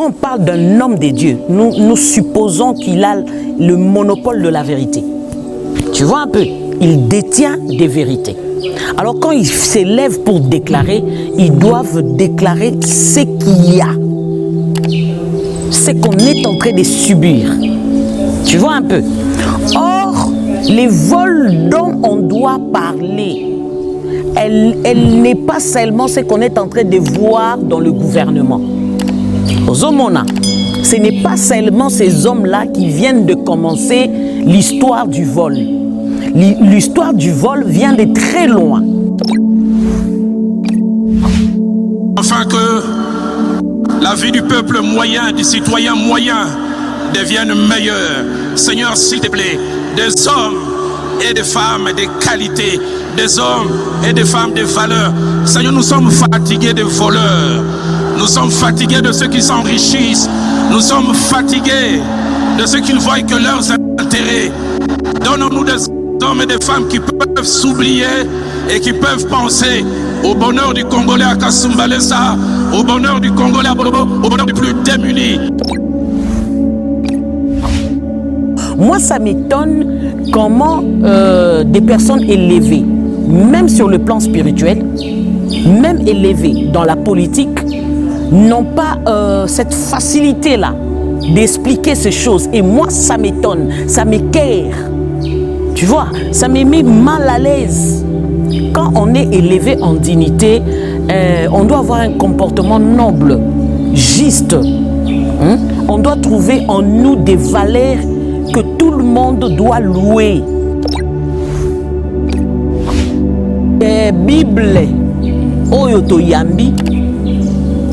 quand on parle d'un homme des dieux, nous supposons qu'il a le monopole de la vérité. Tu vois un peu, il détient des vérités. Alors quand ils s'élèvent pour déclarer, ils doivent déclarer ce qu'il y a, ce qu'on est en train de subir. Tu vois un peu. Or, les vols dont on doit parler, elle n'est pas seulement ce qu'on est en train de voir dans le gouvernement. Ozomona, ce n'est pas seulement ces hommes-là qui viennent de commencer l'histoire du vol. L'histoire du vol vient de très loin. Afin que la vie du peuple moyen, du citoyen moyen, devienne meilleure. Seigneur, s'il te plaît, des hommes et des femmes de qualité, des hommes et des femmes de valeur. Seigneur, nous sommes fatigués des voleurs. Nous sommes fatigués de ceux qui s'enrichissent. Nous sommes fatigués de ceux qui ne voient que leurs intérêts. Donnons-nous des hommes et des femmes qui peuvent s'oublier et qui peuvent penser au bonheur du Congolais à Kasumbalesa, au bonheur du Congolais à Bonobo, au bonheur du plus démuni. Moi, ça m'étonne comment des personnes élevées, même sur le plan spirituel, même élevées dans la politique, n'ont pas cette facilité-là d'expliquer ces choses. Et moi, ça m'étonne, ça m'équerre. Tu vois, ça me met mal à l'aise. Quand on est élevé en dignité, on doit avoir un comportement noble, juste. On doit trouver en nous des valeurs que tout le monde doit louer. Bible, Oyoto Yambi,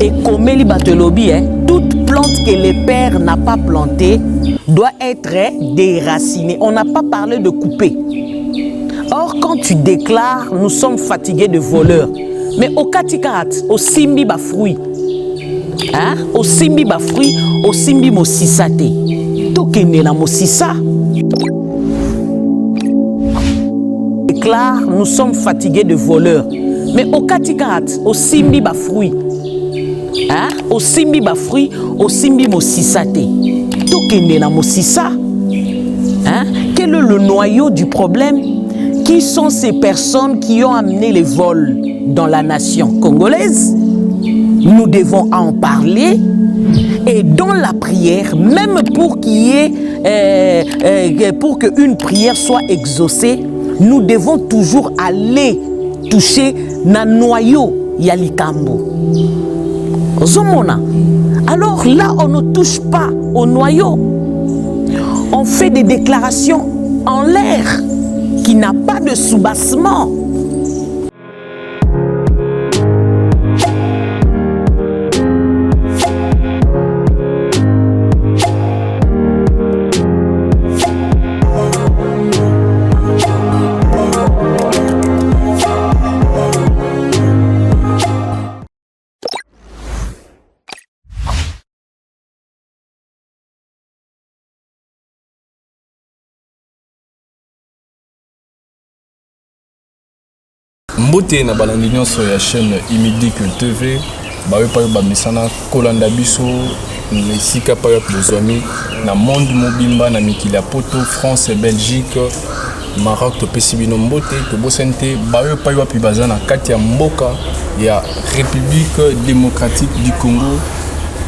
et Komeli Batelobi, toute plante que le Père n'a pas plantée doit être déracinée. On n'a pas parlé de couper. Or, quand tu déclares, nous sommes fatigués de voleurs. Mais au Katikarat, au Simbi ba fruit, au Simbi ba fruit, au Simbi mo sisate. Tokene na mo sisa. Déclare, nous sommes fatigués de voleurs. Mais au Katikarat, au Simbi ba fruit, au Simbi ba fruit, au Simbi mo sisate. Tokene na mo sisa. Quel est le noyau du problème? Qui sont ces personnes qui ont amené les vols dans la nation congolaise? Nous devons en parler. Et dans la prière, même pour qu'il y ait, pour qu'une prière soit exaucée, nous devons toujours aller toucher na noyau yalikambo. Zomona. Alors là, on ne touche pas au noyau. On fait des déclarations en l'air qui n'a pas de soubassement. Mbote na balandi nyonso ya chaîne Imidic TV bawe payo bamisana kolanda biso esika payo bezwami na monde mobimba na mikili ya poto France, Belgique, Maroc topesi bino mbote tobosente bawe payo api baza na kati ya mboka ya République démocratique du Congo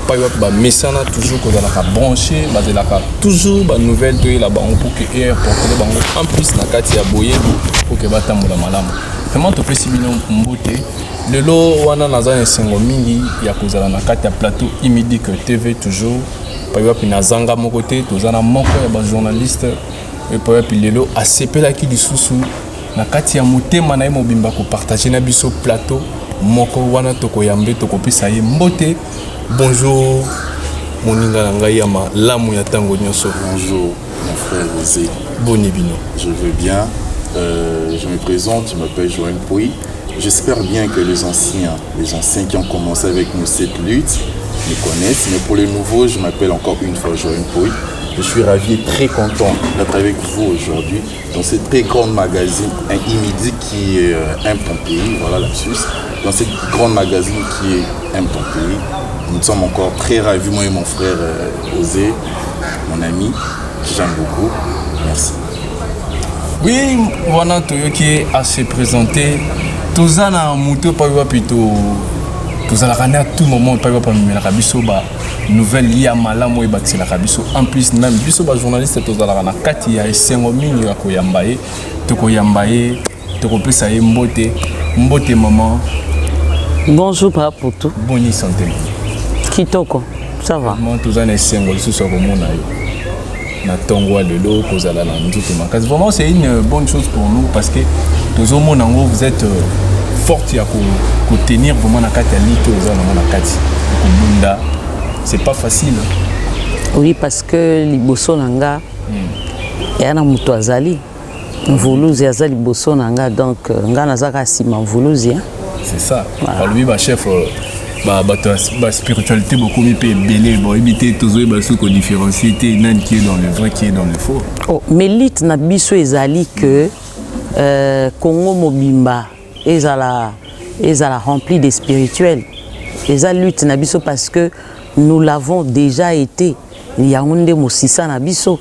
payo bamisana toujours kozalaka branché bazelaka toujours ba nouvelle to la bango pour que air porter bango en plus na kati ya boyebi pour que batambola malamu. Comment tu peux sibino mbote lelo wana naza nsengo mingi ya kozala na kati ya plateau Imidic TV toujours payo pi nazanga moko te tozana moko ya ba journaliste et payo pi lelo asepelaki lisusu na kati ya motema na ye mobimba ko partager na biso plateau moko wana tokoyambe tokopesa ye mbote. Bonjour moninga na ngai ya malamu ya tango nyonso. Bonjour mon frère José. Bonibino. Je veux bien. Je me présente, je m'appelle Joël Pouy. J'espère bien que les anciens qui ont commencé avec nous cette lutte me connaissent. Mais pour les nouveaux, je m'appelle encore une fois Joël Pouy. Je suis ravi et très content d'être avec vous aujourd'hui dans ce très grand magazine, un Imidic qui aime ton pays, voilà lapsus. Dans cette grande magazine qui aime ton pays. nous sommes encore très ravis, moi et mon frère Osé, mon ami, que j'aime beaucoup. Merci. Oui, voilà, Toyoki à se présenter. Tous en a monté par plutôt. Tous à la à tout moment par exemple la Kabiso ba nouvelle liée à malamu et bâti la Kabiso. En plus même biso ba journaliste tous à la rana kati ya esengo mingi ya koyambaye to koyambaye to kopesa mbote maman. Bonjour papa pour tout. Bonne santé. Kitoko, ça va. Moi tous en esengo le sous komona yo. Na tongwa de l'eau kozala na nzoto makasi. Vraiment c'est une bonne chose pour nous parce que tous au monde vous êtes forte à tenir vraiment la carte à l'ito la carte c'est pas facile. Oui parce que liboso nanga ya na muto azali mvuluzi azali liboso nanga donc nga nazaka sima mvuluzi c'est ça. Alors lui chef ba spiritualité beaucoup mieux belé bon éviter toujours ba sous différencier nan qui est dans le vrai qui est dans le faux. Oh mais lit na biso ezali que Congo mobimba ezala rempli de spirituel. Eza lutte na biso parce que nous l'avons déjà été. Yaoundé Moussissa na biso.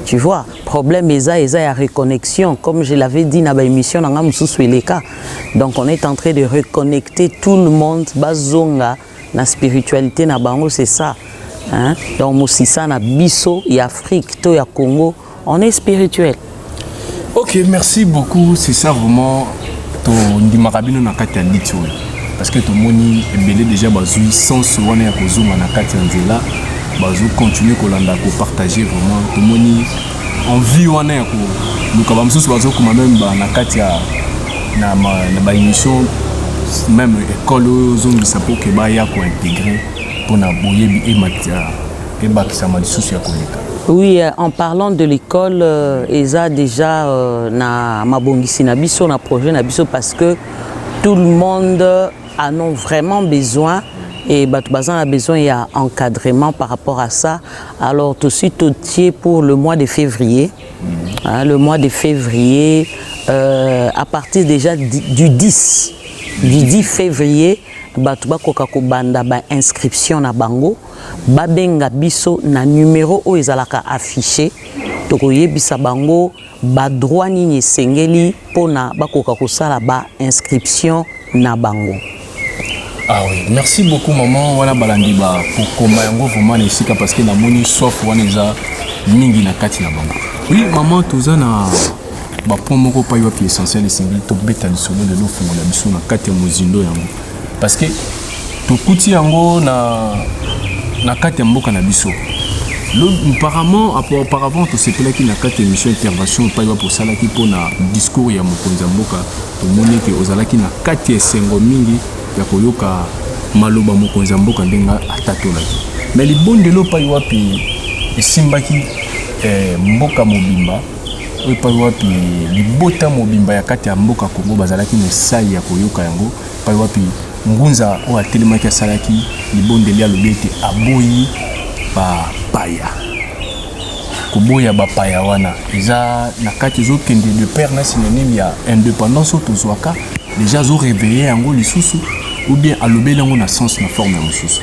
Tu vois, problème eza ya reconnexion comme je l'avais dit na ba émission na Moussou Eleka. Donc on est en train de reconnecter tout le monde bazonga na spiritualité na bango c'est ça. Hein? Donc Moussissa na biso ya Afrique to ya Congo, on est spirituel. OK, merci beaucoup, c'est ça vraiment. Ndimakabino na kati ya litu parce que tout le monde est déjà bazui sans souvent ya kozuma na kati ya nzela bazu continuer kolanda ko partager vraiment tout le monde envie wana ya ko lukaba msusu bazo kuma même na kati ya na ba émission même école ozongisa pour que ba ya ko intégrer pour na boyebi et matia et bakisama lisusu ya koleka. Oui, en parlant de l'école, ESA déjà na mabongisi na biso na projet na biso parce que tout le monde en a vraiment besoin et Batoubasan a besoin d'encadrement par rapport à ça. Alors tout de suite pour le mois de février, le mois de février, à partir déjà du 10 février, Batouba kokako banda ba inscription na bango. Babenga biso na numéro o ezalaka affiché tokoyebisa bango ba droit nini sengeli pona bakoka kosala ba inscription na bango. Ah oui, merci beaucoup maman wana balandi ba pour koma yango vraiment esika parce que na moni soif wana eza mingi na kati na bango. Oui maman toza na ba point moko pa yo pi essentiel sengeli to beta lisolo de lo fungola biso na kati ya mozindo yango parce que tokuti yango na kati ya mboka na biso. Auparavant to sepelaki na kati ya émission intervention pa yo pour salaki pona discours ya mokonzi ya mboka to moni ke ozalaki na kati ya sengo mingi ya koyoka maloba mokonzi ya mboka ndenga atatolaki. Mais libondelo pa yo pi esimbaki mboka mobimba oyo pa yo pi libota mobimba ya kati ya mboka Kongo bazalaki na sai ya koyoka yango pa yo pi ngunza o atelemaki asalaki libondeli alobi ete aboyi bapaya koboya bapaya wana eza na kati ezokende de père na synonyme ya indépendance oyo tozwaka déjà azoréveille yango lisusu ou bien alobeli yango na sens na forme ya mosusu.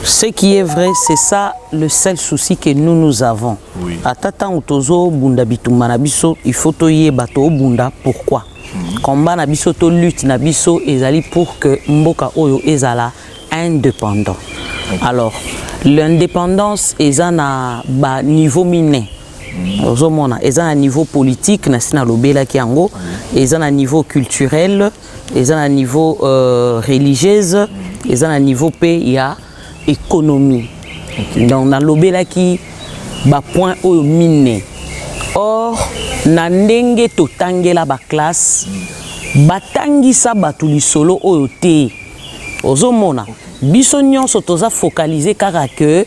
Ce qui est vrai, c'est ça le seul souci que nous avons. Oui. Atata utozo bunda bitumba na biso, il faut toye bato bunda pourquoi? Combat na biso to lutte na biso ezali pour que mboka oyo ezala indépendant. Okay. Alors l'indépendance eza na ba niveau miné. Ozomona eza na niveau politique na sina lobela ki yango, eza na niveau culturel, eza na niveau religieuse, eza na niveau pe ya économie. Okay. Donc na lobela ki ba point oyo miné. Or na ndenge totangela ba classe batangisa batu lisolo oyo te ozomona biso nyonso toza focaliser kaka que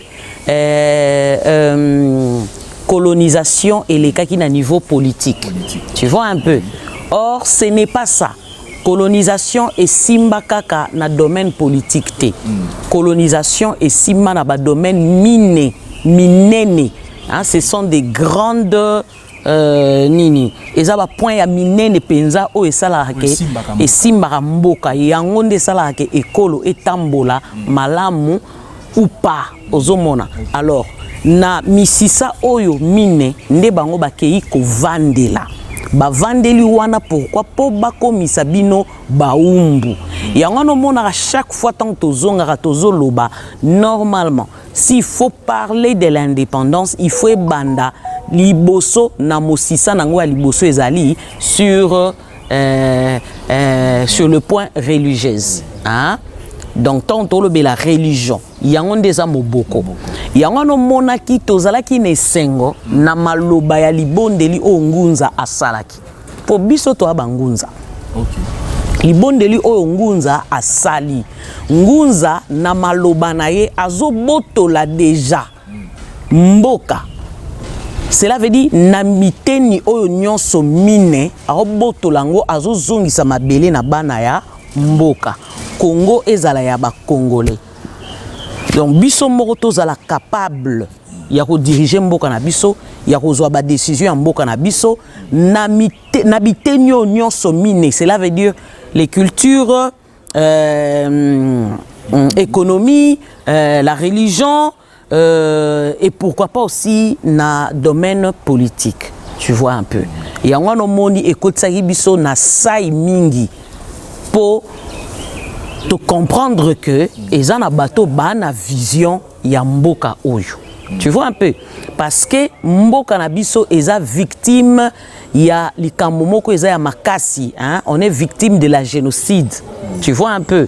colonisation elekaki na niveau politique. Tu vois un peu. Or ce n'est pas ça. Colonisation et simba kaka na domaine politique te. Colonisation et simba na ba domaine minene. Hein, ce sont des grandes nini eza ba point ya minene penza o esalaka ke esimbaka mboka yango nde esalaka ke ekolo etambola malamu ou pas ozomona. Alors na misisa oyo mine nde bango bakei kovandela bavandeli wana pourquoi po bakomisa bino baumbu yango no mona chaque fois tant tozongaka tozoloba normalement s'il faut parler de l'indépendance il faut banda liboso na mosisa nango ya liboso ezali sur le point religieuse hein. Donc tant tolobe la religion yango ndeza moboko yango no monaki tozalaki ne sengo na maloba ya libondeli o ngunza asalaki po biso to abangunza. Okay. Libondeli o ngunza asali ngunza na maloba na ye azobotola déjà mboka. Cela veut dire na miteni oyo nyonso mine azobotola ngo azozongisa mabele na bana ya mboka. Congo ezala ya ba congolais. Donc biso moko tozala capable ya ko diriger mboka na biso ya ko zwa ba décision ya mboka na biso na biteni nyonso mine. Cela veut dire les cultures, économie, la religion et pourquoi pas aussi na domaine politique. Tu vois un peu. Et en no moni ekotsaki biso na sai mingi pour de comprendre que ils ont bateau bana vision ya mboka oyo. Tu vois un peu parce que mboka na biso eza victime ya likambo moko eza ya makasi hein, on est victime de la génocide. Tu vois un peu.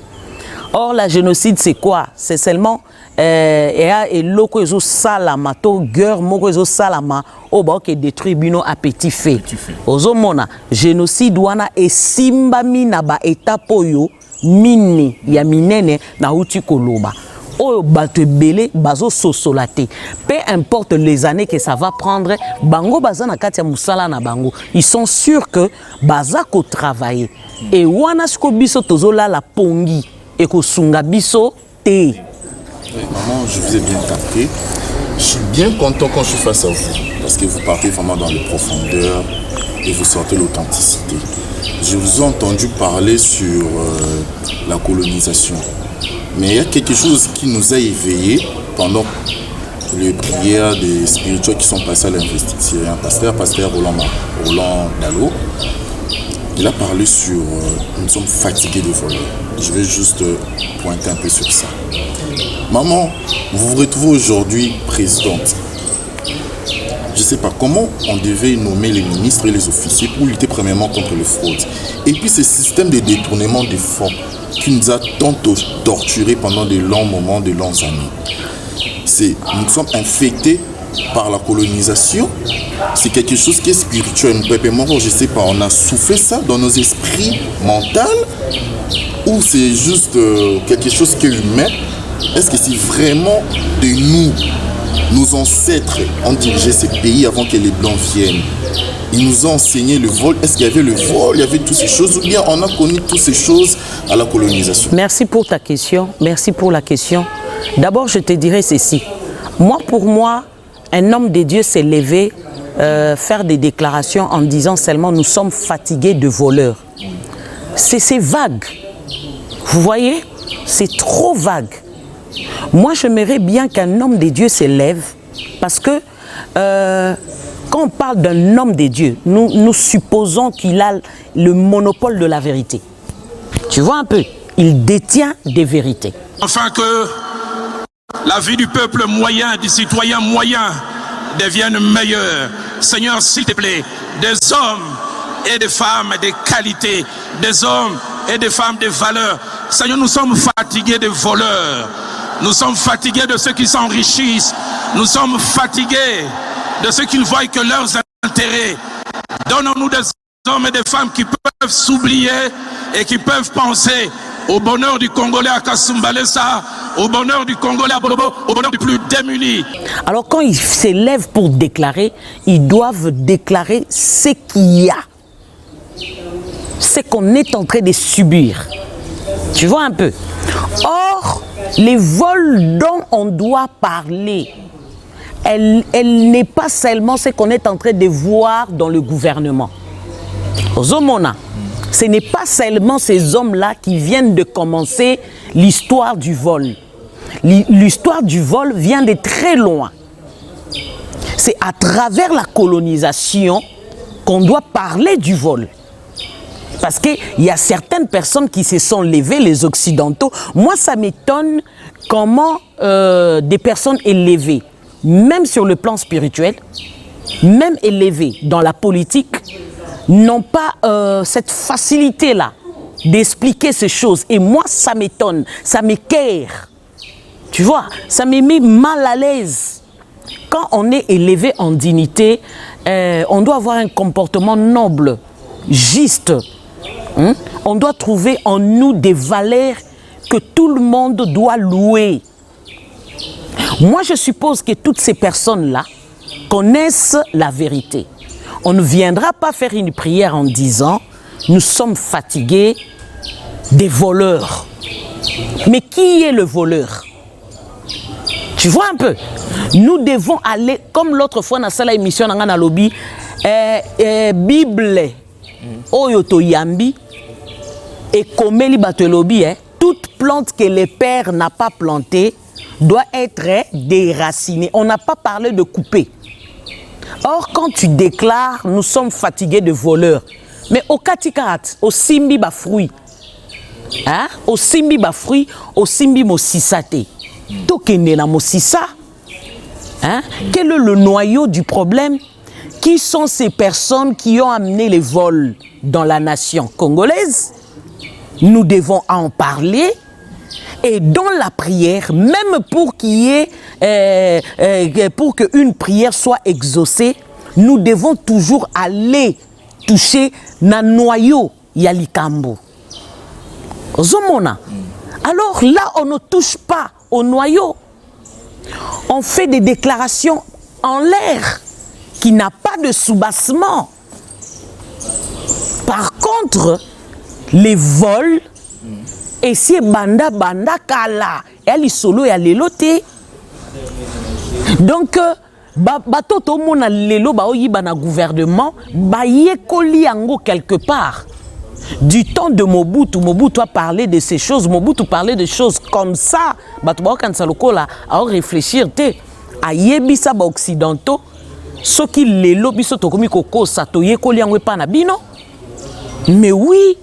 Or la génocide c'est quoi? C'est seulement et loko ezo salama to guerre moko ezo salama o ba ke détruire bino à petit fait. Ozomona génocide wana esimbami na ba étape oyo mini ya minene na uti koloba oyo bato ebele bazo sosolate peu importe les années que ça va prendre bango baza na kati ya musala na bango ils sont sûrs que baza ko travailler et wana siko biso tozola la pongi et ko sunga biso te. Maman, je vous ai bien capté. Je suis bien content quand je suis face à vous parce que vous partez vraiment dans les profondeurs et vous sortez l'authenticité. Je vous ai entendu parler sur la colonisation. Mais il y a quelque chose qui nous a éveillés pendant les prières des spirituels qui sont passés à l'investiture. Un pasteur Roland Dalo, il a parlé sur nous sommes fatigués de voler. Je vais juste pointer un peu sur ça. Maman, vous vous retrouvez aujourd'hui présidente. Je ne sais pas comment on devait nommer les ministres et les officiers pour lutter premièrement contre les fraudes. Et puis ce système de détournement des fonds qui nous a tant torturés pendant de longs moments, de longues années. Nous sommes infectés par la colonisation. C'est quelque chose qui est spirituel. Je ne sais pas, on a soufflé ça dans nos esprits mentaux ou c'est juste quelque chose qui est humain. Est-ce que c'est vraiment de nous? Nos ancêtres ont dirigé ces pays avant que les Blancs viennent. Ils nous ont enseigné le vol. Est-ce qu'il y avait le vol, il y avait toutes ces choses, ou bien on a connu toutes ces choses à la colonisation? Merci pour ta question. Merci pour la question. D'abord, je te dirais ceci. Pour moi, un homme de Dieu s'est levé faire des déclarations en disant seulement nous sommes fatigués de voleurs. C'est vague. Vous voyez? C'est trop vague. Moi, j'aimerais bien qu'un homme de Dieu se lève parce que quand on parle d'un homme de Dieu, nous supposons qu'il a le monopole de la vérité. Tu vois un peu? Il détient des vérités. Afin que la vie du peuple moyen, du citoyen moyen devienne meilleure. Seigneur, s'il te plaît, des hommes et des femmes de qualité, des hommes et des femmes de valeur. Seigneur, nous sommes fatigués des voleurs. Nous sommes fatigués de ceux qui s'enrichissent. Nous sommes fatigués de ceux qui ne voient que leurs intérêts. Donnons-nous des hommes et des femmes qui peuvent s'oublier et qui peuvent penser au bonheur du Congolais à Kasumbalesa, au bonheur du Congolais à Bolobo, au bonheur du plus démuni. Alors quand ils s'élèvent pour déclarer, ils doivent déclarer ce qu'il y a. Ce qu'on est en train de subir. Tu vois un peu? Or, les vols dont on doit parler elle n'est pas seulement ce qu'on est en train de voir dans le gouvernement. Ozomona, ce n'est pas seulement ces hommes-là qui viennent de commencer l'histoire du vol. L'histoire du vol vient de très loin. C'est à travers la colonisation qu'on doit parler du vol. Parce qu'il y a certaines personnes qui se sont levées, les Occidentaux. Moi, ça m'étonne comment des personnes élevées, même sur le plan spirituel, même élevées dans la politique, n'ont pas cette facilité-là d'expliquer ces choses. Et moi, ça m'étonne, ça m'équerre. Tu vois, ça me met mal à l'aise. Quand on est élevé en dignité, on doit avoir un comportement noble, juste. On doit trouver en nous des valeurs que tout le monde doit louer. Moi, je suppose que toutes ces personnes-là connaissent la vérité. On ne viendra pas faire une prière en disant « Nous sommes fatigués des voleurs ». Mais qui est le voleur? Tu vois un peu? Nous devons aller, comme l'autre fois dans la émission dans le lobby, Bible, Oyoto Yambi, et Komeli Batelobi, toute plante que le Père n'a pas plantée doit être déracinée. On n'a pas parlé de couper. Or, quand tu déclares, nous sommes fatigués de voleurs, mais au Katikat, au Simbi ba fruit, au Simbi ba fruit, au Simbi Mosisate, Tokende na Mosisa, quel est le noyau du problème? Qui sont ces personnes qui ont amené les vols dans la nation congolaise? Nous devons en parler. Et dans la prière, même pour qu'il y ait, pour qu'une prière soit exaucée, nous devons toujours aller toucher na noyau yalikambo. Zomona. Alors là, on ne touche pas au noyau. On fait des déclarations en l'air qui n'a pas de soubassement. Par contre, les vols, et si banda kala, elle est solo et lelote. Donc, batoto mona lelo ba oyiba na gouvernement, ba yekoli yango quelque part. Du temps de Mobutu, Mobutu a parlé de ces choses, Mobutu parlait de choses comme ça. Bato ba okanisa lokola a réfléchir te ayebisa ba occidentaux soki lelo biso tokomi kokosa to yekoli yango pa na bino. Mais oui,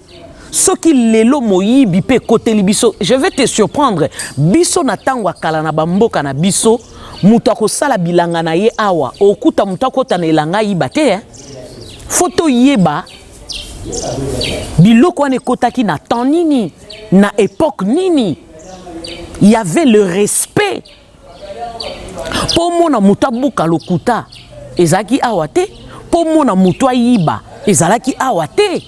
ce qui lelo moyibi pe côté libiso, je vais te surprendre. Biso na tangwa kala na bamboka na biso, mutako sala bilanga na ye awa, okuta mutako ta na elanga yibate Photo yeba biloko ane kotaki na temps nini, na époque nini. Il y avait le respect. Pour mona mutabuka lokuta, ezaki awate, pour mona mutwa yiba, ezalaki awate.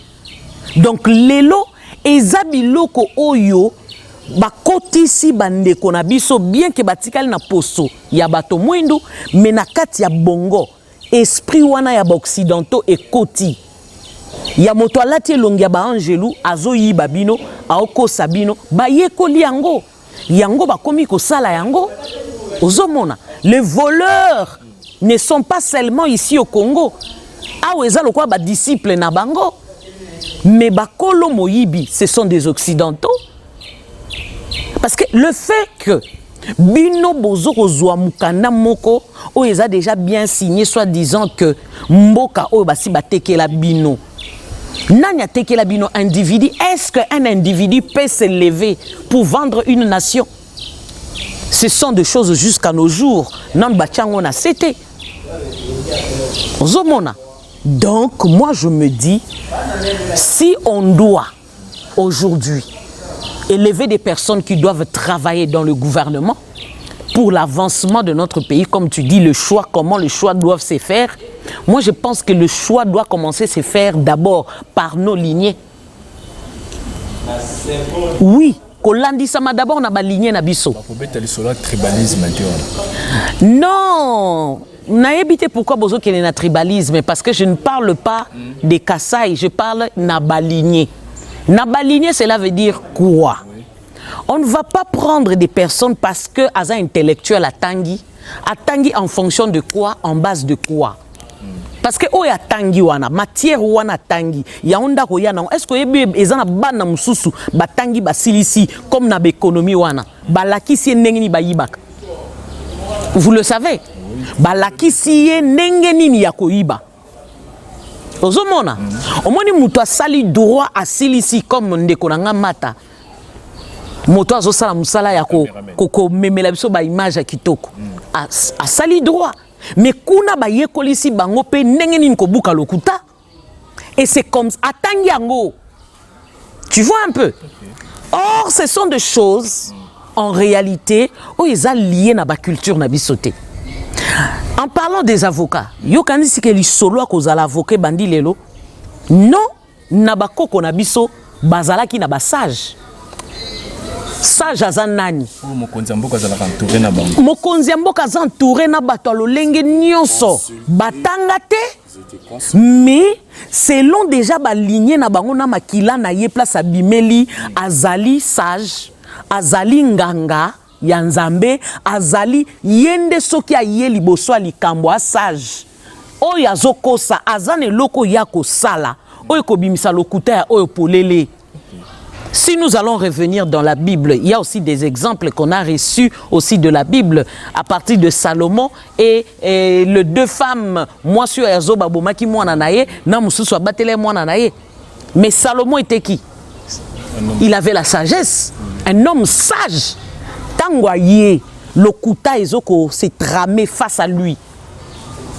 Donc lelo eza biloko oyo bakotisi bandeko na biso bien que batikali na poso ya bato mwindu mais na kati ya bongo esprit wana ya occidentaux ekoti ya moto alati elongi ya baangelu azoyiba bino aokosa bino bayekoli yango yango bakomi kosala yango ozomona. Les voleurs ne sont pas seulement ici au Congo awa eza lokwa ba disciple na bango. Mais bakolo moyibi, ce sont des occidentaux. Parce que le fait que bino bozo kozwa mukanda moko o eza déjà bien signé, soit disant que mboka o basi batekela bino. Nanya tekela bino individu. Est-ce qu'un individu peut se lever pour vendre une nation? Ce sont des choses jusqu'à nos jours. Nan bachango na sete. Ozomona. Donc, moi, je me dis, si on doit aujourd'hui élever des personnes qui doivent travailler dans le gouvernement pour l'avancement de notre pays, comme tu dis, le choix, comment les choix doivent se faire, moi, je pense que le choix doit commencer à se faire d'abord par nos lignées. Oui. Kolandisama d'abord na ba lignée na biso. Non. N'a évité pourquoi bozo qu'il y a un tribalisme, parce que je ne parle pas des Kassai, je parle nabaligné. Nabaligné, cela veut dire quoi? On ne va pas prendre des personnes parce que asa intellectuel à Tangi, atangi en fonction de quoi, en base de quoi? Parce que oya tangi wana matière wana tangi ya onda ko yana est-ce que yebi ezana bana mususu batangi basilisi comme na économie wana balakisi ndenge ni bayibaka. Vous le savez, balakisi ndenge nini ya koyiba. Ozomona omoni muto asali droit asilisi comme ndeko nanga mata moto azosala musala ya ko memela biso ba image ya kitoko asali droit. Mais kuna ba yekolisi bango pe ndenge nini ko buka lokuta. Et c'est comme atangi yango. Tu vois un peu. Or ce sont des choses en réalité où ils sont liés na ba culture na bisoté. En parlant des avocats, yo kanisi ke li solo ko za l'avocat bandi lelo. Non, na ba koko na biso bazalaki na ba sage. Sage azanani. Mokonzi mboka za entouré na bango. Mokonzi mboka za entouré na bato lolenge nyonso. Batanga te. Mais selon déjà ba lignée na bango na makila na ye place abimeli azali sage, azali nganga ya nzambe, azali yende soki aye liboso likambo sage. Oyo azokosa azane loko ya kosala. Oyo kobimisa lokuta ya oyo polele. Si nous allons revenir dans la Bible, il y a aussi des exemples qu'on a reçus aussi de la Bible à partir de Salomon et les deux femmes, moi sur Ezoba Bomaki Mouananaye, Namususu Abatele Mouananaye. Mais Salomon était qui? Il avait la sagesse, un homme sage. Tangoye, le Kouta Ezoko s'est tramé face à lui.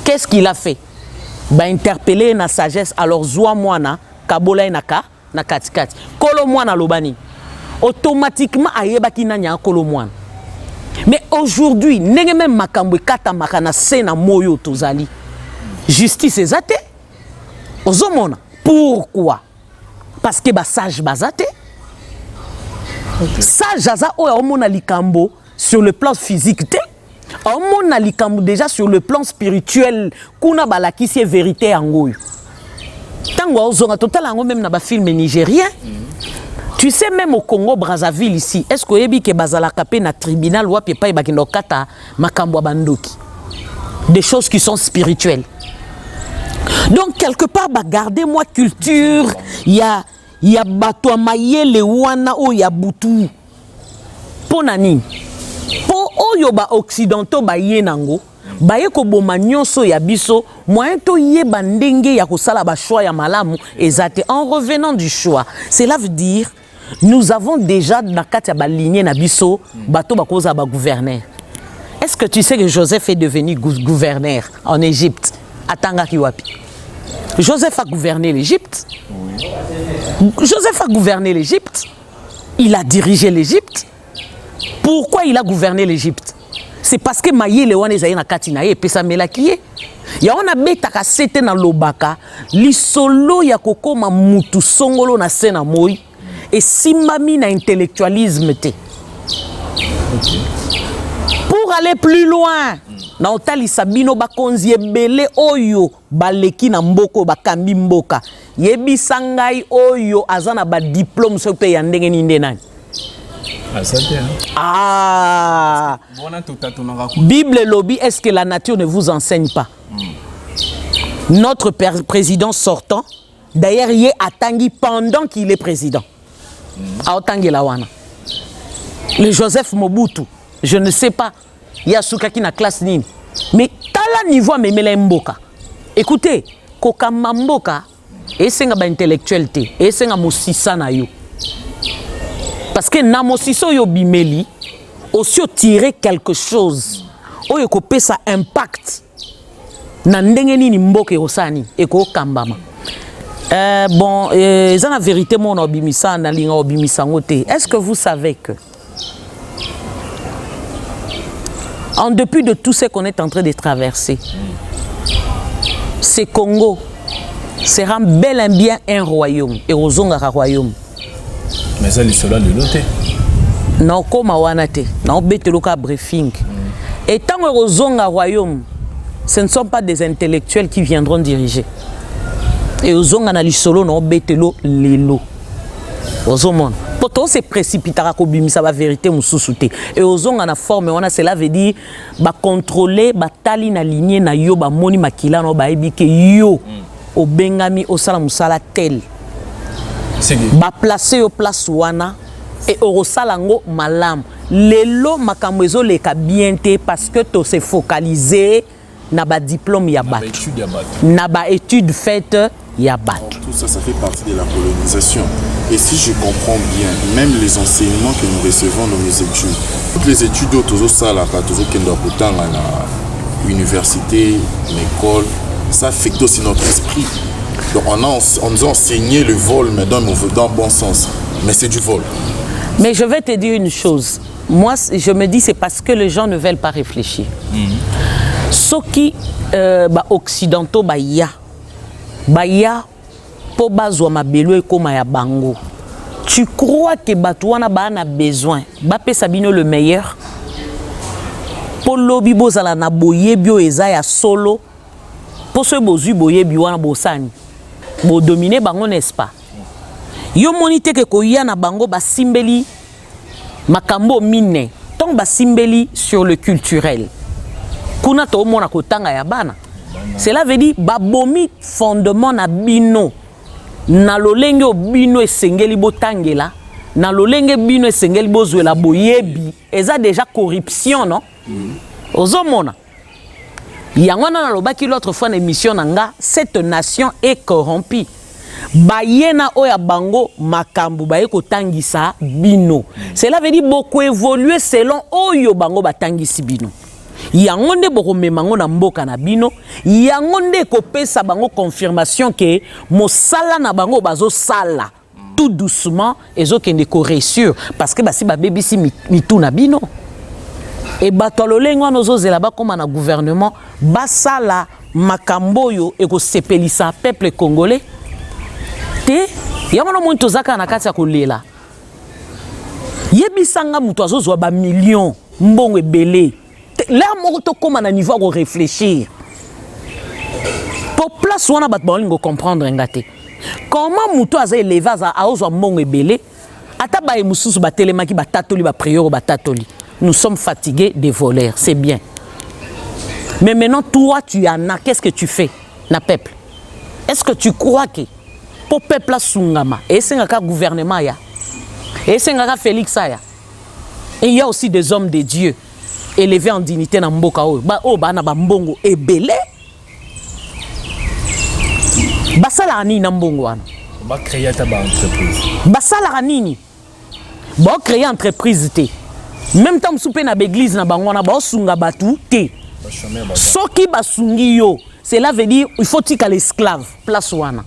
Qu'est-ce qu'il a fait? Bah interpeller na sagesse, alors Zoa Mouana, Kabola Naka. Na katikati kolo mwana lobani automatiquement ayebaki nanya kolo mwana. Mais aujourd'hui ndenge même makambo kata makana sena moyo tozali justice ezate ozomona. Pourquoi? Parce que ba sage bazate sage aza oya omona likambo sur le plan physique te omona likambo déjà sur le plan spirituel kuna balakisi vérité angoyo. Tango ozonga total ango même na ba film nigérien. Tu sais même au Congo Brazzaville ici, est-ce que yebi ke bazala kapé na tribunal wa pe pa bakindo kata makambo bandoki. Des choses qui sont spirituelles. Donc quelque part ba garder moi culture ya bato mayele wana o ya butu. Ponani. Po oyo ba occidentaux ba yenango. Baye ko boma nyonso ya biso moyen to yeba ndenge ya kosala ba choix ya malamu ezate. En revenant du choix, cela veut dire nous avons déjà na kati ya ba lignée na biso bato ba koza ba gouverneur. Est-ce que tu sais que Joseph est devenu gouverneur en Égypte? Atanga kiwapi. Joseph a gouverné l'Égypte. Joseph a gouverné l'Égypte. Il a dirigé l'Égypte. Pourquoi il a gouverné l'Égypte? C'est parce que mayele wana ezali na kati na ye pesa melakiye. Ya wana betaka sete na lobaka li solo ya kokoma mutu songolo na sena moi et simbami na intellectualisme te. Pour aller plus loin, na otali sabino bakonzi ebele oyo baleki na mboko bakambi mboka. Yebi sangai oyo azana ba diplôme so pe ya ndenge ni ndenani. Ah, Bible lobby, est-ce que la nature ne vous enseigne pas? Notre président sortant, d'ailleurs, il est à Tanguy pendant qu'il est président. À Tanguy Lawana. Le Joseph Mobutu, je ne sais pas, il y a Soukaki na classe nini. Mais tala niveau me mele mboka. Écoutez, koka mamboka, et c'est un intellectuel, et c'est un mosisa na yo. Parce que namosiso yo bimeli aussi tirer quelque chose oyo kopé ça impact na ndenge nini mboka osani eko kambama. Bon ça la vérité mon obimisa na linga obimisa ngote. Est-ce que vous savez que en dépit de tout ce qu'on est en train de traverser, ce Congo sera bel et bien un royaume et ozongaka royaume. Mais ça, les cela le noter. Non, comme Awanate, non, beteloka briefing. Et tant que Ozonga royaume, ce ne sont pas des intellectuels qui viendront diriger. Et Ozonga na lisolo non betelo lelo. Ozomon. Poto se précipitera ko bimisa ba vérité mususuté et ozonga na forme wana cela veut dire ba contrôler ba tali na lignée na yo ba moni makila no ba ebike yo obengami osala musala tel ba placer au place wana et orosalango malam lelo makambo ezoleka bien te parce que to se focaliser na ba diplôme ya bat na ba étude faite ya bat. Tout ça, ça fait partie de la colonisation. Et si je comprends bien, même les enseignements que nous recevons dans nos études, toutes les études autour ça là, université, l'école, ça affecte aussi notre esprit. Donc on nous a enseigné le vol, mais dans le bon sens. Mais c'est du vol. Mais je vais te dire une chose. Moi, je me dis c'est parce que les gens ne veulent pas réfléchir. Ceux qui occidentaux, baya po bazwa mabelo ekoma ya bango. Tu crois que batouana ba na besoin ba pesa bino le meilleur po lobi bozala na boyebio eza ya solo po so bozui boyebi wana bosani bo dominer bango n'est-ce pas? Yo monite ke koya na bango ba simbeli makambo mine tant ba simbeli sur le culturel kuna to mona kotanga ya bana. Cela veut dire babomi fondement na bino na lolenge bino esengeli botangela na lolenge bino esengeli bozwela boyebi eza déjà corruption non ozomona yangwana na lobaki l'autre fois na émission nanga cette nation est corrompue bayena oya bango makambu baye kotangisa bino. Cela veut dire beaucoup évoluer selon oyo bango batangisi bino. Yango nde boko memango na mboka na bino, yango nde kopesa bango confirmation que mosala na bango bazo sala tout doucement ezo kende ko réussir parce que basi ba bebisi mitu na bino. Et bato lolengo nozo zela ba koma na gouvernement basala makambo yo eko sepelisa peuple congolais. Te yango no muntu zaka na kati ya kolela. Yebisanga mutu azozwa ba millions mbongo ebele. Là, on comment à niveau de réfléchir. Pour place où on a besoin de comprendre ngate. Comment muto a élevé à ozo mon ebele. Ata ba emususu ba telemaki ba tatoli ba prière ba tatoli. Nous sommes fatigués des voleurs, c'est bien. Mais maintenant toi tu en as, qu'est-ce que tu fais na peuple? Est-ce que tu crois que pour peuple sungama et c'est un gouvernement ya. Et c'est un Félix ya. Et il y a aussi des hommes de Dieu élevé en dignité na mboka oyo ba na ba mbongo ebele basala nini na mbongo wana ba créer ta entreprise basala nini ba créer entreprise te même temps souper na église na bango na ba sunga batu te soki basungi yo cela veut dire il faut tika l'esclave place wana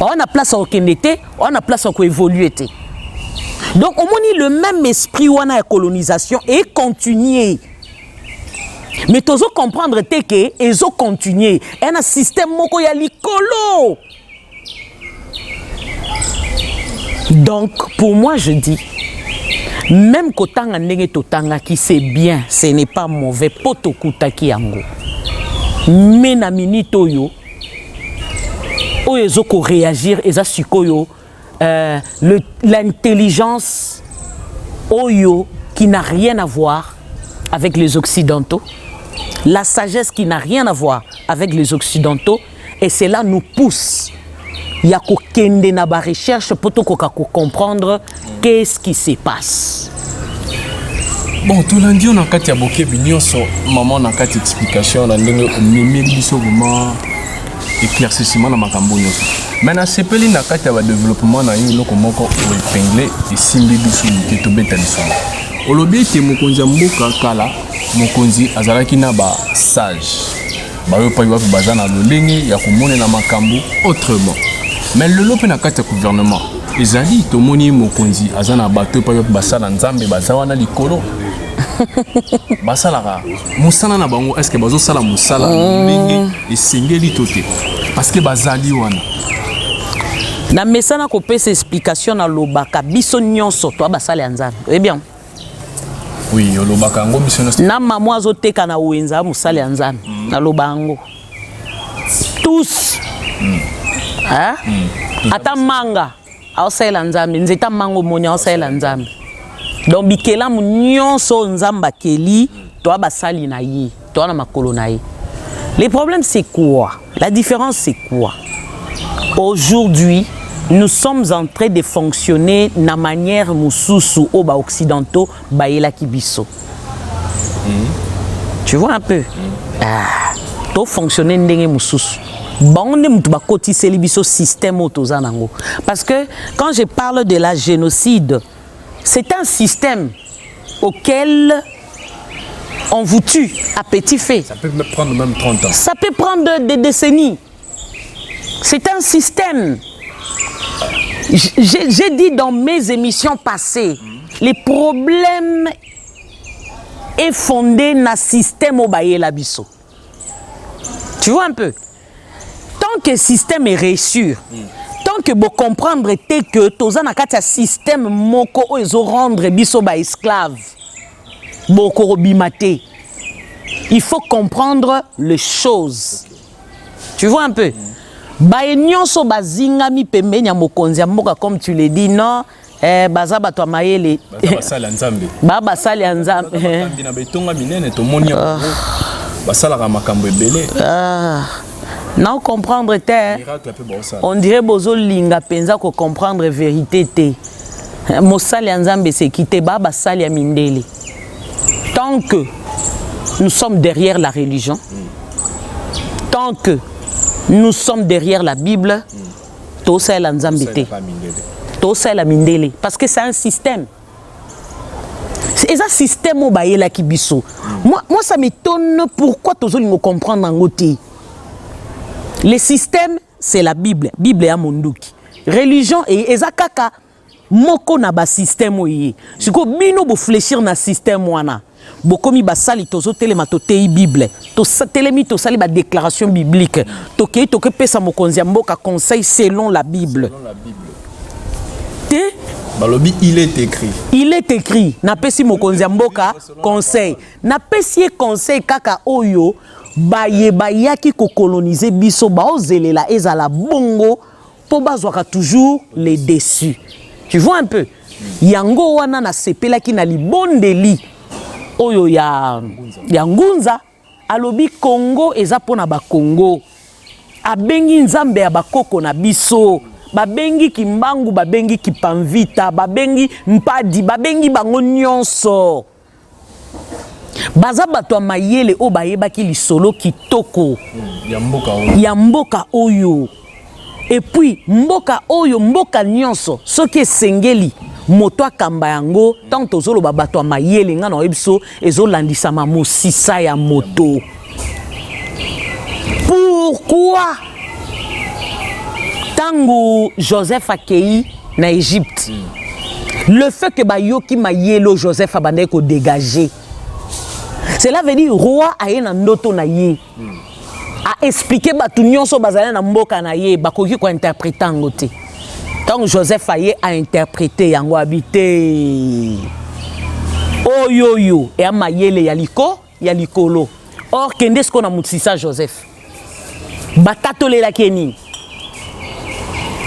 on a place à okendete on a place à ko évoluer te. Donc, on a le même esprit ou la colonisation et continuer. Mais tu dois comprendre que ils ont continué. Il y a un système qui est licolo. Donc, pour moi, je dis, même quand tanga qui c'est bien, ce n'est pas mauvais. Poto kutaki yango. Mais na minute yo, ils ont réagir, ils ont l'intelligence Oyo qui n'a rien à voir avec les Occidentaux, la sagesse qui n'a rien à voir avec les Occidentaux, et cela nous pousse. Il y a qu'aucune recherche pour comprendre qu'est-ce qui se passe. Bon, tout lundi on a quatre aboké binion sur maman on a quatre explications on a même biso vraiment éclaircissement na makambo nyonso. Maintenant sepeli na kati ya développement na yo loko moko épinglé et simbi biso ke to beta lisolo. Olobi te mokonzi mboka kala mokonzi azalaki na ba sage. Ba yo pa yo bazana lolenge ya komone na makambo autrement. Mais le lope na kati ya gouvernement ezali to moni mokonzi azana bato pa yo basala nzambe bazawana likolo. Basala musala na bango est-ce que bazo sala musala lolenge esengeli tote parce que bazali wana na mesana ko pesa explication na lobaka biso nyonso to basala ya nzambe. Eh bien. Oui, lobaka ngo biso nyonso. Na maman azoteka na wenza musala ya nzambe na lobango. Tous. Hein? Ata manga aosala nzambe nzeta mango monya aosala nzambe donc bikelamu nyonso nzamba keli to basali na ye to na makolo na ye. Le problème c'est quoi? La différence c'est quoi? Aujourd'hui, nous sommes en train de fonctionner de manière mususu au ba occidentaux baela kibiso. Tu vois un peu? To fonctionner ndenge mususu. Bande mutu ba kotisi libiso système otozanango. Parce que quand je parle de la génocide, c'est un système auquel on vous tue à petit feu. Ça peut prendre même 30 ans. Ça peut prendre des décennies. C'est un système. J'ai dit dans mes émissions passées, les problèmes est fondé dans le système au baye la biso. Tu vois un peu? Tant que le système est réussi, tant que vous comprendre que tous un système moko ils rendre biso ba esclave, boko bimate. Il faut comprendre les choses. Tu vois un peu? Baenyoso bazingami pembenya mokonzi mboka comme tu le dis non baza bato mayele basala nzambe baba sali nzambe bina betonga minene to monia basala ka makambo ebele non comprendre te on dirait bozo linga penza ko comprendre vérité te mosali nzambe c'est quitter baba sali ya mindele. Tant que nous sommes derrière la religion, tant que nous sommes derrière la Bible, tout ça est la nzambete, tout ça est la mindele, parce que c'est un système. C'est un système au baye la kibiso. Moi ça m'étonne pourquoi tous les gens comprennent en côté. Le système c'est la Bible, Bible ya monduki. Religion et ezakaka moko na ba système oye. Siko bino bo fléchir na système wana. Bokomi basali tozo telema to tei Bible. To satelemi to sali ba déclaration biblique. Toke pesa mokonzi mboka conseil selon la Bible. Selon la Bible. Te balobi il est écrit. Il est écrit. Na pesi mokonzi mboka conseil. Na pesi conseil kaka oyo baye bayaki ko coloniser biso ba ozelela ezala bongo po bazwaka toujours les déçus. Tu vois un peu? Yango wana na sepela ki na libondeli oyo ya ngunza alobi Congo eza pona ba Congo abengi nzambe ya bakoko na biso babengi kimbangu babengi kipamvita babengi mpadi babengi bango nyonso baza bato mayele o bayebaki lisolo kitoko ya mboka oyo. Et puis mboka oyo mboka nyonso soki esengeli moto akamba yango tant tozolo bato mayele nga na ebiso ezolandisa mosisa ya moto. Pourquoi tango Joseph akei na Égypte le fait que bayoki mayelo Joseph abandé ko dégager, cela veut dire roi aye na ndoto na ye a expliquer batu nyonso bazala na mboka na ye bakoki ko interpréter ngote. Tant Joseph aye a interprété yango habité oyoyo e amayele ya likolo. Or kende sko na mutsisa Joseph batatolela keni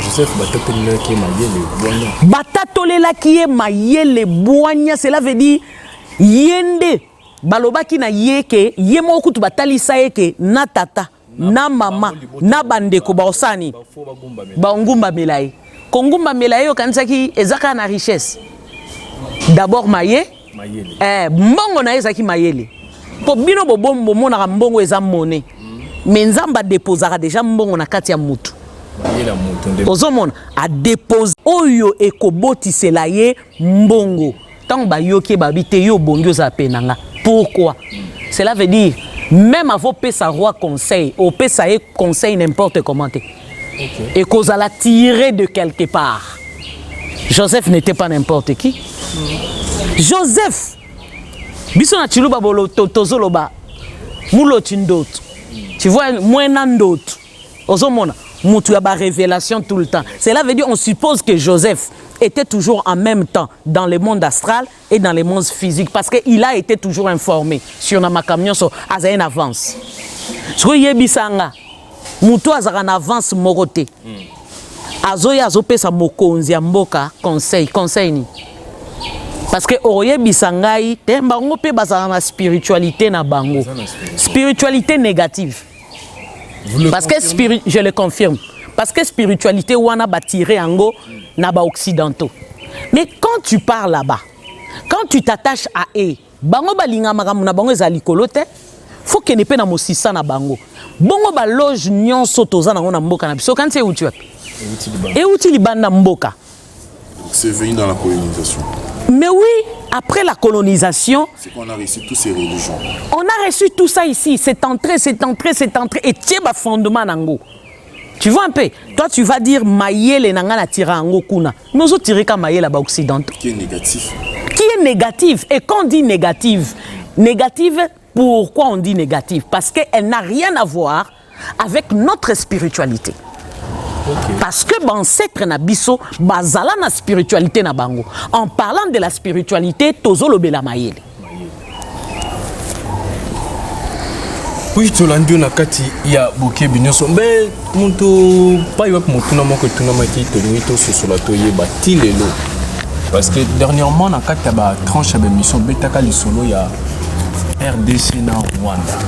Joseph batatolela ki mayele boanya batatolela ki mayele boanya. Cela veut dire yende balobaki na yeke ye moko tu batalisa yeke na tata na mama na bandeko baosani bangumba melaye kongumba melaye okanisaki ezaka na richesse d'abord mayele mbongo na ezaki mayele po bino bobombo monaka mbongo eza mone mais nzamba deposaka déjà mbongo na kati ya mutu ozomona a dépose oyo ekobotisela ye mbongo tant bayoki babite yo bongo za penanga. Pourquoi? Cela veut dire même avant pesa roi conseil au pesa conseil n'importe comment et cause à la tirer de quelque part. Joseph n'était pas n'importe qui. Joseph biso na chiluba bolo tozoloba mulo tindoto. Tu vois moins nandoto ozomona mutu ya ba révélation tout le temps. Cela veut dire on suppose que Joseph était toujours en même temps dans le monde astral et dans le monde physique parce qu'il a été toujours informé sur ma camion so aza en avance. Ce que yebisanga mutu aza en avance moroté. azoya azopesa mokonzi ya mboka conseil ni parce que oyebi sangai te bango pe bazala na spiritualité na bango spiritualité négative parce que je le confirme parce que spiritualité wana batiré yango na ba occidentaux mais quand tu pars là-bas quand tu t'attaches à eux bango balinga makambo na bango ezali kolote faut que ne pe na mosisa na bango bongo ba loge nyonso toza nango na mboka na biso quand c'est où tu et outil libanda mboka. C'est venu dans la colonisation. Mais oui, après la colonisation, c'est qu'on a reçu toutes ces religions. On a reçu tout ça ici, c'est entré et tiens ba fondement nango. Tu vois un peu, toi tu vas dire maïele nanga na tira ngo kuna. Nous autres tirer comme maïele là-bas occidentaux. Qui est négatif. Qui est négative et quand on dit négative, pourquoi on dit négative? Parce qu'elle n'a rien à voir avec notre spiritualité. Okay. Parce que ancêtre na biso bazala na spiritualité na bango. En parlant de la spiritualité, tozo lobela mayele. Oui, tolandi na kati ya boke binyoso mbe muntu pa yo mutuna moko tuna maki tolingi to sosola to yeba ti lelo. Parce que dernièrement na kati ya ba tranche ya mission betaka lisolo ya RDC na Rwanda.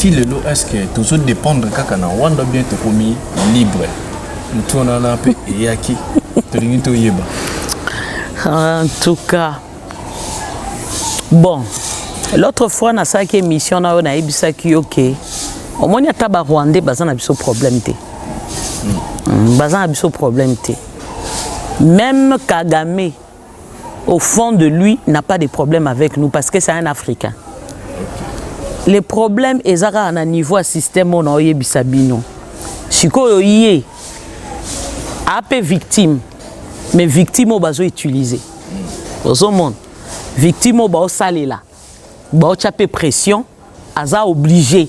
Lelo, est-ce que tout dépendre kaka na Rwanda bien te komi libre nous on en a peu yaki to yeba en tout cas bon l'autre fois na ça qui émission na on a ebisa ki OK au moins ya taba Rwandais bazana biso problème té bazana biso problème té même Kagame au fond de lui n'a pas de problème avec nous parce que c'est un Africain. Les problèmes ezaka na niveau à système on oye bisabino. Sikoyo yé AP victime mais victime bazo utiliser. Au monde victime ba salela. Ba chapé pression aza obligé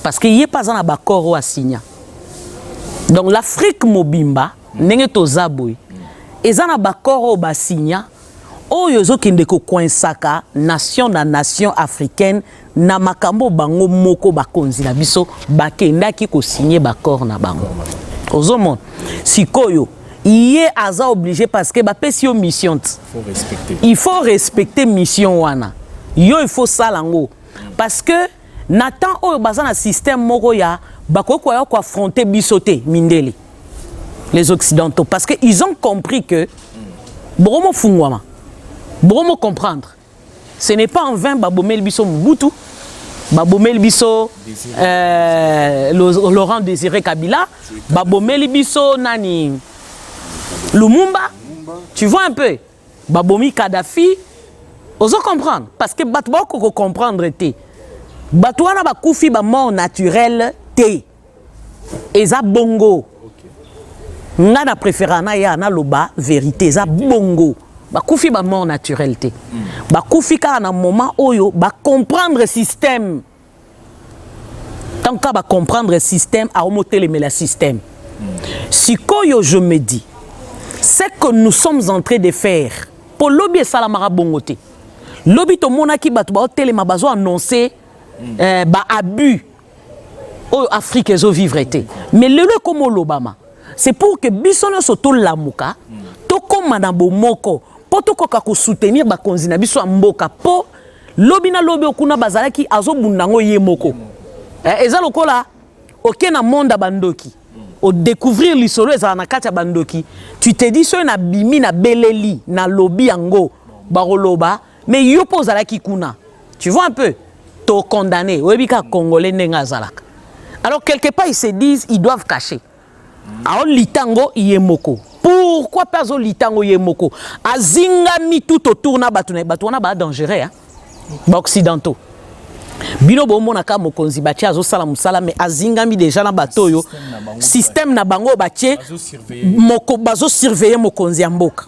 parce que yé pas en abakoro a signa. Donc l'Afrique mobimba ndenge tozaboy ezana bakoro ba signa oyo zokende ko coinsaka nation na nation africaine na makambo bango moko bakonzi na biso bakendaki ko signer bakor na bango ozomon sikoyo iye aza obligé parce que bapesi yo mission il faut respecter mission wana yo il faut salango parce que natan oyo bazana système moko ya bakoko ya ko affronter bisoté mindele les occidentaux parce que ils ont compris que bromo fungwama bromo comprendre ce n'est pas en vain babomel biso Mobutu babomel biso Laurent Désiré Kabila babomel biso nani Lumumba tu vois un peu babomi Kadhafi ozo comprendre parce que batwa ko comprendre té batwa na bakufi ba mort naturel té eza bongo nga na préférana ya na loba vérité eza bongo bakufi ba mort naturel té bakufi ka na moment oyo ba comprendre système tant que ba comprendre système a remonter le système sikoyo je me dis c'est que nous sommes en train de faire pour lobby salamara bongoté lobby to monaki batu ba telema bazo annoncer ba abus au Afrique ezo vivre été mais le comme l'Obama c'est pour que bisono soto lamuka to koma na bomoko po to koka ko soutenir ba konzina biso mboka po lobby na lobby okuna bazalaki azo bundango ye moko eza lokola OK na monde bandoki au découvrir l'isolo eza na kati bandoki tu te dis so na bimi na beleli na lobby yango baroloba mais yo pozalaki kuna tu vois un peu to condamné webika congolais ndenga zalaka alors quelque part ils se disent ils doivent cacher alors litango yemoko pourquoi pas au litango yemoko azingami tout autour na batuna batuna ba dangereux hein ba occidentaux bino bomona ka mokonzi batia azo sala musala mais azingami déjà na batoyo système na bango batie moko bazo surveiller mokonzi ya mboka